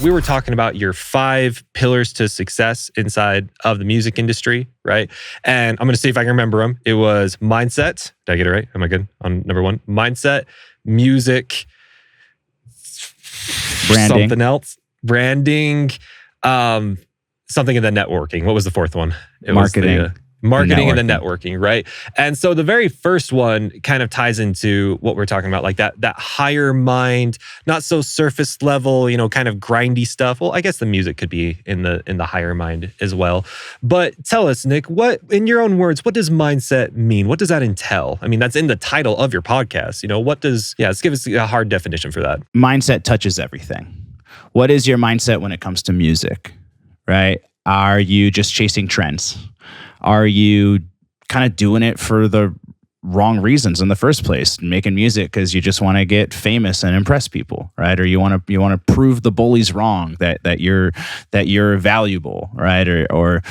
We were talking about your 5 pillars to success inside of the music industry, right? And I'm going to see if I can remember them. It was mindset. Did I get it right? Am I good on number 1? Mindset, music, branding, something else, branding, something in the networking. What was the 4th one? It marketing. was the marketing and the networking, right? And so the very first one kind of ties into what we're talking about, like that higher mind, not so surface level, kind of grindy stuff. Well, I guess the music could be in the higher mind as well. But tell us, Nick, what, in your own words, what does mindset mean? What does that entail? I mean, that's in the title of your podcast. Let's give us a hard definition for that. Mindset touches everything. What is your mindset when it comes to music, right? Are you just chasing trends? Are you kind of doing it for the wrong reasons in the first place, making music because you just want to get famous and impress people, right? Or you want to prove the bullies wrong, that you're valuable, right? Or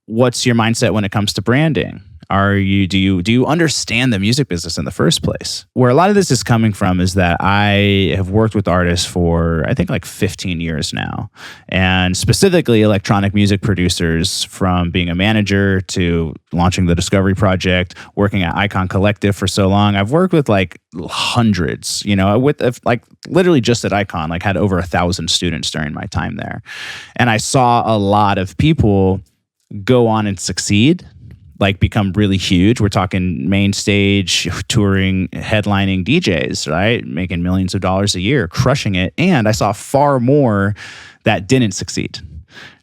what's your mindset when it comes to branding? Do you understand the music business in the first place? Where a lot of this is coming from is that I have worked with artists for, I think, like 15 years now, and specifically electronic music producers, from being a manager to launching the Discovery Project, working at Icon Collective for so long. I've worked with like hundreds, literally just at Icon, like had over 1,000 students during my time there. And I saw a lot of people go on and succeed, like become really huge. We're talking main stage, touring, headlining DJs, right? Making millions of dollars a year, crushing it. And I saw far more that didn't succeed.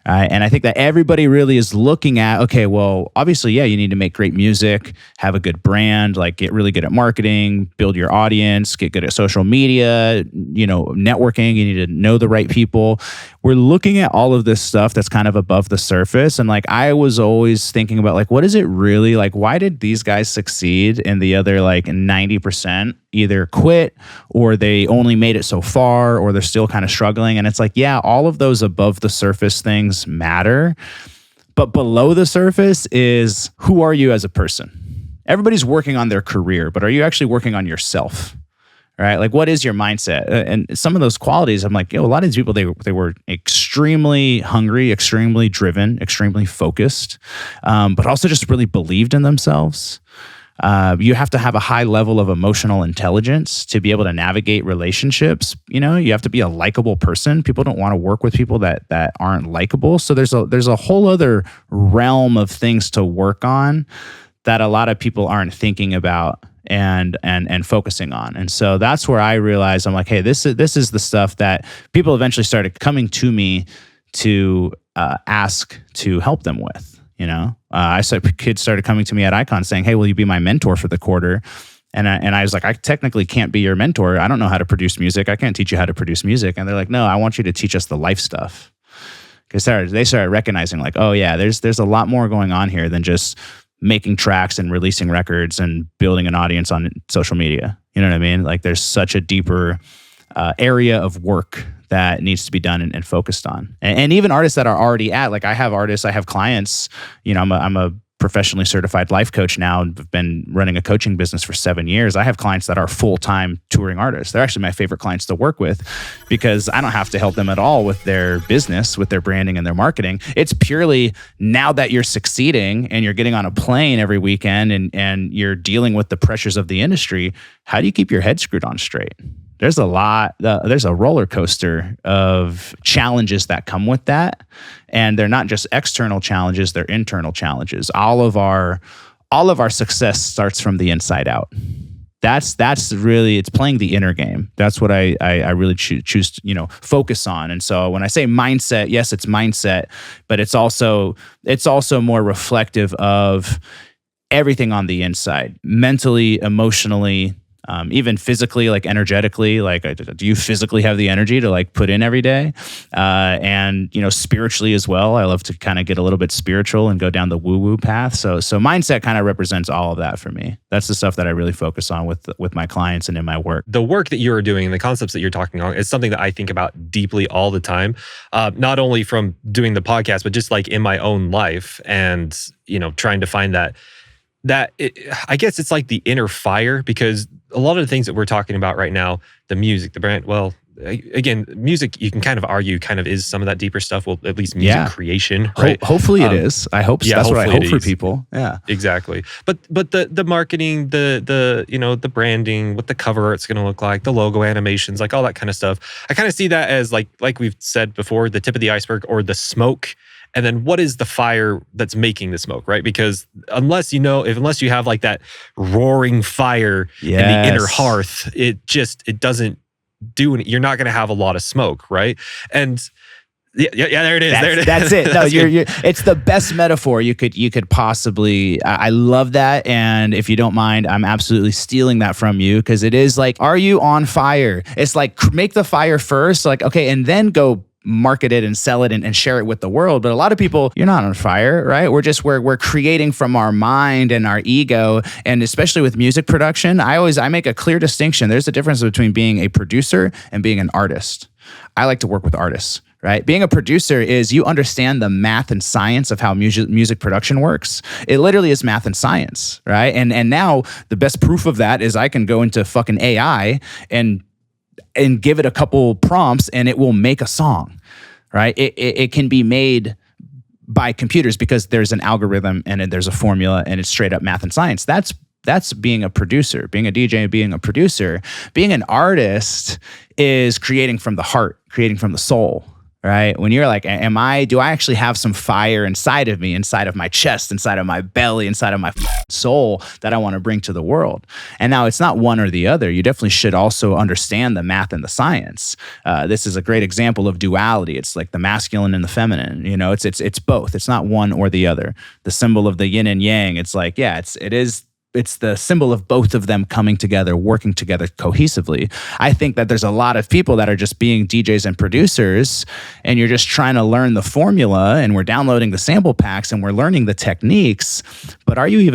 And I think that everybody really is looking at, okay, well, obviously, yeah, you need to make great music, have a good brand, like get really good at marketing, build your audience, get good at social media, networking, you need to know the right people. We're looking at all of this stuff that's kind of above the surface. And like, I was always thinking about like, what is it really like? Why did these guys succeed and the other like 90% either quit or they only made it so far or they're still kind of struggling? And it's like, yeah, all of those above the surface things matter, but below the surface is, who are you as a person? Everybody's working on their career, but are you actually working on yourself? Right? Like, what is your mindset? And some of those qualities, I'm like, a lot of these people, they were extremely hungry, extremely driven, extremely focused, but also just really believed in themselves. You have to have a high level of emotional intelligence to be able to navigate relationships. You have to be a likable person. People don't want to work with people that aren't likable. So there's a whole other realm of things to work on that a lot of people aren't thinking about and focusing on. And so that's where I realized, I'm like, hey, this is the stuff that people eventually started coming to me to ask to help them with. I saw kids started coming to me at Icon saying, hey, will you be my mentor for the quarter? And I was like, I technically can't be your mentor. I don't know how to produce music. I can't teach you how to produce music. And they're like, no, I want you to teach us the life stuff. Because they started recognizing like, oh yeah, there's a lot more going on here than just making tracks and releasing records and building an audience on social media. You know what I mean? Like there's such a deeper area of work that needs to be done and focused on. And even artists that are already I have clients, I'm a professionally certified life coach now. I've been running a coaching business for 7 years. I have clients that are full-time touring artists. They're actually my favorite clients to work with because I don't have to help them at all with their business, with their branding and their marketing. It's purely now that you're succeeding and you're getting on a plane every weekend and you're dealing with the pressures of the industry, how do you keep your head screwed on straight? There's a roller coaster of challenges that come with that. And they're not just external challenges, they're internal challenges. All of our success starts from the inside out. That's really, it's playing the inner game. That's what I really choose to, focus on. And so when I say mindset, yes, it's mindset, but it's also more reflective of everything on the inside, mentally, emotionally, even physically, like energetically, like do you physically have the energy to like put in every day? And spiritually as well. I love to kind of get a little bit spiritual and go down the woo-woo path. So mindset kind of represents all of that for me. That's the stuff that I really focus on with my clients and in my work. The work that you're doing and the concepts that you're talking on is something that I think about deeply all the time. Not only from doing the podcast, but just like in my own life and, trying to find I guess it's like the inner fire, because a lot of the things that we're talking about right now, the music, the brand, well, again, music, you can kind of argue kind of is some of that deeper stuff. Well, at least music creation, right? Hopefully it is. I hope so. That's what I hope for people. Yeah, exactly. But the marketing, the the branding, what the cover art's going to look like, the logo animations, like all that kind of stuff. I kind of see that as like we've said before, the tip of the iceberg or the smoke. And then what is the fire that's making the smoke, right? Because unless you have like that roaring fire in the inner hearth, it doesn't do any, you're not going to have a lot of smoke, right? And yeah, there it is. That's it. No, you're it's the best metaphor you could possibly. I love that, and if you don't mind, I'm absolutely stealing that from you because it is like, are you on fire? It's like make the fire first, like okay, and then go market it and sell it and share it with the world. But a lot of people, you're not on fire, right? We're creating from our mind and our ego. And especially with music production, I make a clear distinction. There's a difference between being a producer and being an artist. I like to work with artists, right? Being a producer is you understand the math and science of how music production works. It literally is math and science, right? And now the best proof of that is I can go into fucking AI and give it a couple prompts and it will make a song, right? It can be made by computers because there's an algorithm and there's a formula and it's straight up math and science. That's being a producer, being a DJ, being a producer. Being an artist is creating from the heart, creating from the soul, right? When you're like, do I actually have some fire inside of me, inside of my chest, inside of my belly, inside of my soul that I want to bring to the world? And now it's not one or the other. You definitely should also understand the math and the science. This is a great example of duality. It's like the masculine and the feminine. It's both. It's not one or the other. The symbol of the yin and yang. It's like, it's the symbol of both of them coming together, working together cohesively. I think that there's a lot of people that are just being DJs and producers, and you're just trying to learn the formula, and we're downloading the sample packs, and we're learning the techniques. But are you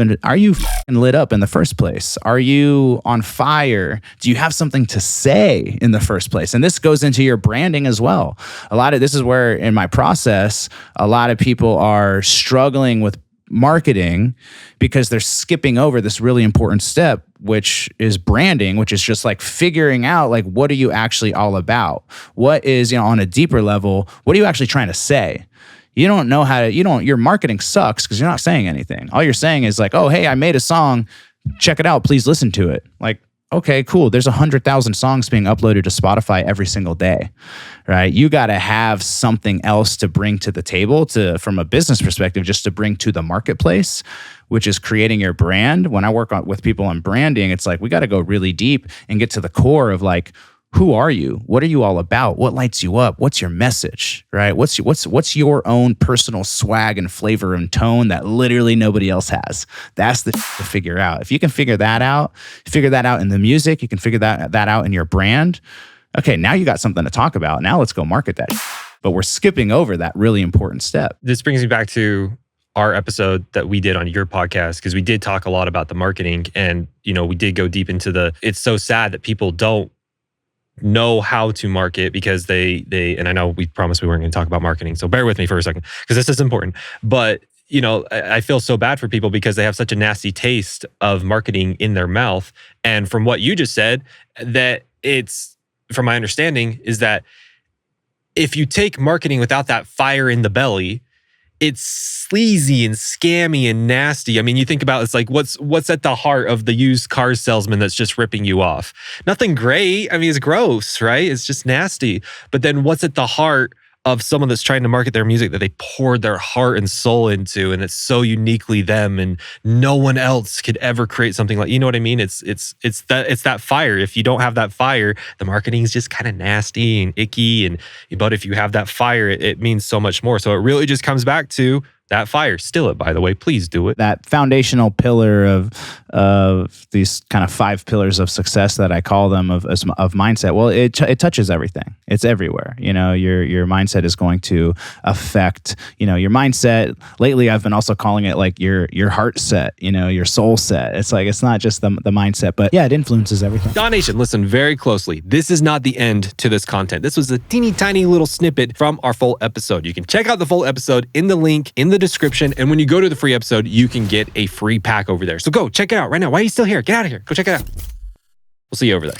lit up in the first place? Are you on fire? Do you have something to say in the first place? And this goes into your branding as well. This is where in my process, a lot of people are struggling with marketing because they're skipping over this really important step, which is branding, which is just like figuring out like, what are you actually all about? What is, on a deeper level, what are you actually trying to say? You don't know how to, your marketing sucks because you're not saying anything. All you're saying is like, oh, hey, I made a song. Check it out. Please listen to it. Like, okay, cool. There's 100,000 songs being uploaded to Spotify every single day, right? You got to have something else to bring to the table from a business perspective, just to bring to the marketplace, which is creating your brand. When I work with people on branding, it's like, we got to go really deep and get to the core of like, who are you? What are you all about? What lights you up? What's your message, right? What's your own personal swag and flavor and tone that literally nobody else has? That's the to figure out. If you can figure that out in the music, you can figure that out in your brand. Okay, now you got something to talk about. Now let's go market that. But we're skipping over that really important step. This brings me back to our episode that we did on your podcast, because we did talk a lot about the marketing, and we did go deep into it's so sad that people don't know how to market because they and I know we promised we weren't going to talk about marketing, so bear with me for a second because this is important. But I feel so bad for people because they have such a nasty taste of marketing in their mouth. And from what you just said, that it's, from my understanding, is that if you take marketing without that fire in the belly, it's sleazy and scammy and nasty. I mean, you think about it's like what's at the heart of the used car salesman that's just ripping you off? Nothing great. I mean, it's gross, right? It's just nasty. But then what's at the heart of someone that's trying to market their music that they poured their heart and soul into, and it's so uniquely them, and no one else could ever create something like, you know what I mean? It's that fire. If you don't have that fire, the marketing is just kind of nasty and icky. But if you have that fire, it means so much more. So it really just comes back to that fire. Still it, by the way. Please do it. That foundational pillar of these kind of 5 pillars of success that I call them of mindset. Well, it touches everything. It's everywhere. Your mindset is going to affect, your mindset. Lately, I've been also calling it like your heart set, your soul set. It's like, it's not just the mindset, but yeah, it influences everything. DAW Nation, listen very closely. This is not the end to this content. This was a teeny tiny little snippet from our full episode. You can check out the full episode in the link in the description. And when you go to the free episode, you can get a free pack over there. So go check it out right now. Why are you still here? Get out of here. Go check it out. We'll see you over there.